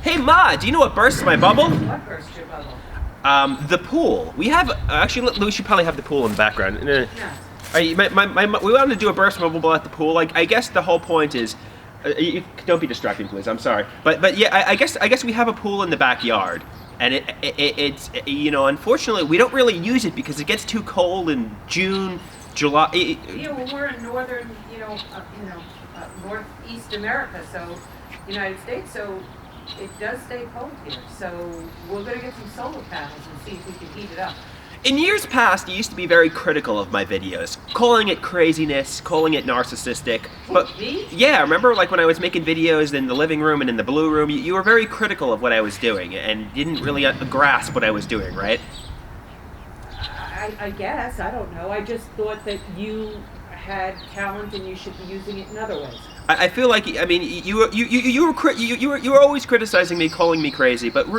Hey Ma, do you know what bursts my bubble? What burst your bubble? The pool. We have actually. We should probably have the pool in the background. No. We wanted to do a burst bubble at the pool. Like, I guess the whole point is, don't be distracting, please. I'm sorry, but yeah, I guess we have a pool in the backyard, and it's unfortunately we don't really use it because it gets too cold in June, July. Well, we're in northern, northeast America, so United States, so it does stay cold here. So we're gonna get some solar panels and see if we can heat it up. In years past, you used to be very critical of my videos, calling it craziness, calling it narcissistic. But Me? yeah, remember like when I was making videos in the living room and in the blue room, you were very critical of what I was doing and didn't really grasp what I was doing, right? I guess, I don't know. I just thought that you had talent and you should be using it in other ways. I feel like, I mean, you were always criticizing me, calling me crazy, but But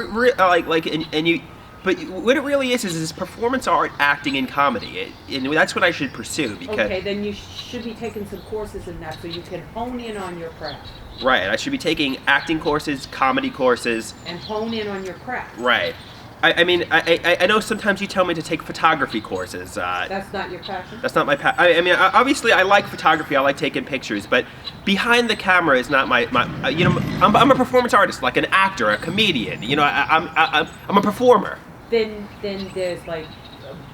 what it really is performance art, acting, and comedy, and that's what I should pursue. Because okay, then you should be taking some courses in that so you can hone in on your craft. Right, I should be taking acting courses, comedy courses, and hone in on your craft. Right. I know sometimes you tell me to take photography courses. That's not your passion? That's not my passion. Obviously I like photography, I like taking pictures, but behind the camera is not my I'm a performance artist, like an actor, a comedian. I'm a performer. Then there's like,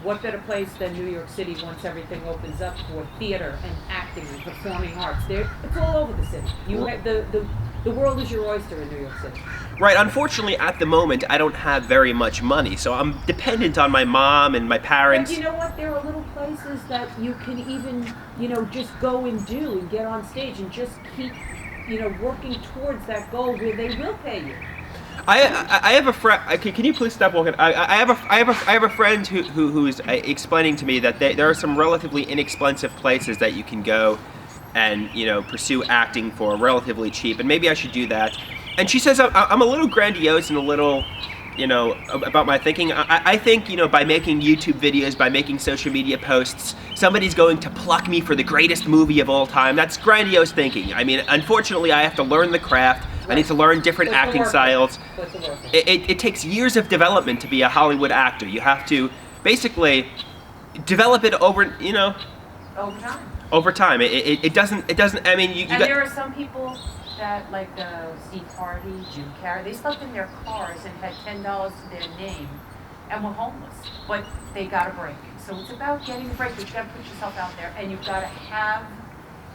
what better place than New York City once everything opens up for theater and acting and performing arts? It's all over the city. The world is your oyster in New York City. Right. Unfortunately, at the moment, I don't have very much money, so I'm dependent on my mom and my parents. But you know what? There are little places that you can even, just go and do and get on stage and just keep, working towards that goal where they will pay you. I have a friend. Can you please stop walking? I have a friend who's explaining to me that there are some relatively inexpensive places that you can go and pursue acting for relatively cheap, and maybe I should do that. And she says I'm a little grandiose and a little, about my thinking. I think by making YouTube videos, by making social media posts, somebody's going to pluck me for the greatest movie of all time. That's grandiose thinking. I mean, unfortunately, I have to learn the craft. I need to learn different acting styles. It takes years of development to be a Hollywood actor. You have to basically develop it over time. Over time. It doesn't. I mean, there are some people that, like Steve Harvey, Jim Carrey, they slept in their cars and had $10 to their name and were homeless, but they got a break. So it's about getting a break. But you got to put yourself out there, and you've got to have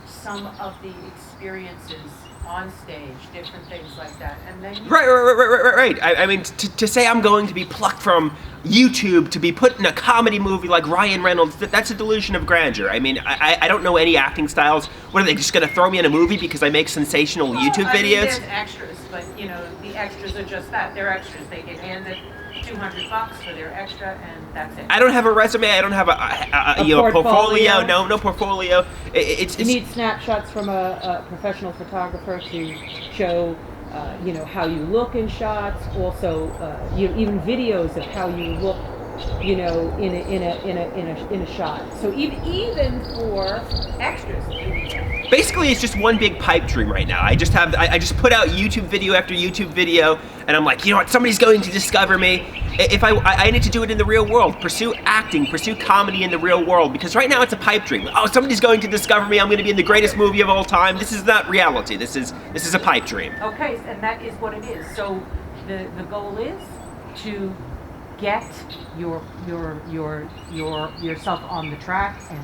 some of the experiences on stage, different things like that, and then right. I mean, to say I'm going to be plucked from YouTube to be put in a comedy movie like Ryan Reynolds, that's a delusion of grandeur. I mean, I don't know any acting styles. What are they just going to throw me in a movie because I make sensational YouTube videos? There's extras, but the extras are just that. They're extras. They get handed $200 for their extra, and that's it. I don't have a resume. I don't have a portfolio. No portfolio. You need snapshots from a professional photographer to show, how you look in shots. Also, even videos of how you look, in a shot. So even for extras. Basically, it's just one big pipe dream right now. I just put out YouTube video after YouTube video, and I'm like, somebody's going to discover me. If I need to do it in the real world, pursue acting, pursue comedy in the real world, because right now it's a pipe dream. Oh, somebody's going to discover me. I'm going to be in the greatest movie of all time. This is not reality. This is a pipe dream. Okay, and that is what it is. So the goal is to get yourself on the track and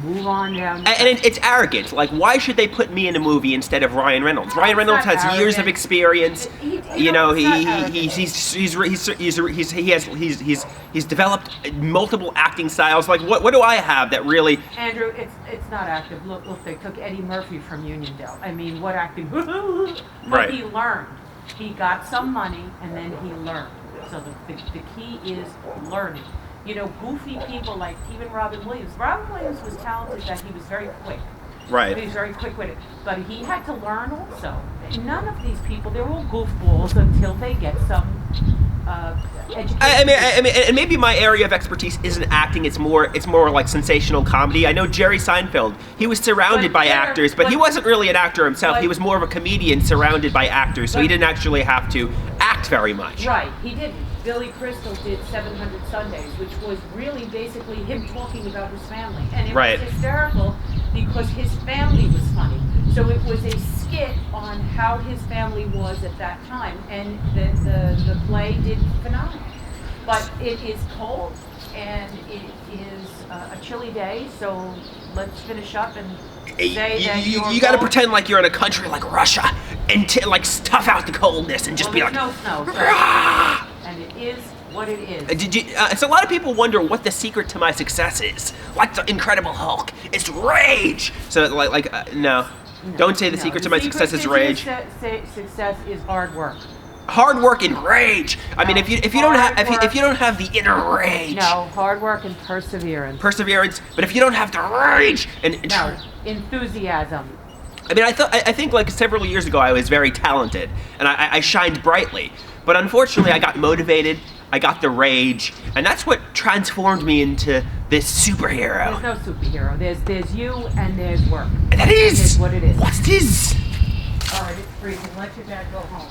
move on down. And it's arrogant. Like, why should they put me in a movie instead of Ryan Reynolds? Ryan Reynolds has years of experience. He's developed multiple acting styles. Like, what do I have that really? Andrew, it's not active. Look, they took Eddie Murphy from Uniondale. I mean, what acting? But right. He learned. He got some money and then he learned. So the key is learning. Goofy people like even Robin Williams. Robin Williams was talented that he was very quick. Right. He was very quick with it. But he had to learn also. None of these people, they're all goofballs until they get some education. I mean, and maybe my area of expertise isn't acting. It's more like sensational comedy. I know Jerry Seinfeld. He was surrounded by actors, but he wasn't really an actor himself. He was more of a comedian surrounded by actors, so he didn't actually have to act very much. Right, he didn't. Billy Crystal did 700 Sundays, which was really basically him talking about his family. And it Right. was hysterical because his family was funny. So it was a skit on how his family was at that time. And the play did phenomenal. But it is cold and it is a chilly day, so let's finish up and say that You got to pretend like you're in a country like Russia and like tough out the coldness and just be like, no snow, so, "Rah!" and it is what it is. So a lot of people wonder what the secret to my success is. Like the Incredible Hulk, it's rage. So no, don't say the secret to my success is rage. Success is hard work. Hard work and rage. I mean, if you don't have the inner rage, No, hard work and perseverance. perseverance. But if you don't have the rage and No, enthusiasm. I mean, I think like several years ago I was very talented and I shined brightly. But unfortunately, I got motivated. I got the rage, and that's what transformed me into this superhero. There's no superhero. There's you and there's work. And that is what it is. what it is. All right, it's freezing. Let your dad go home.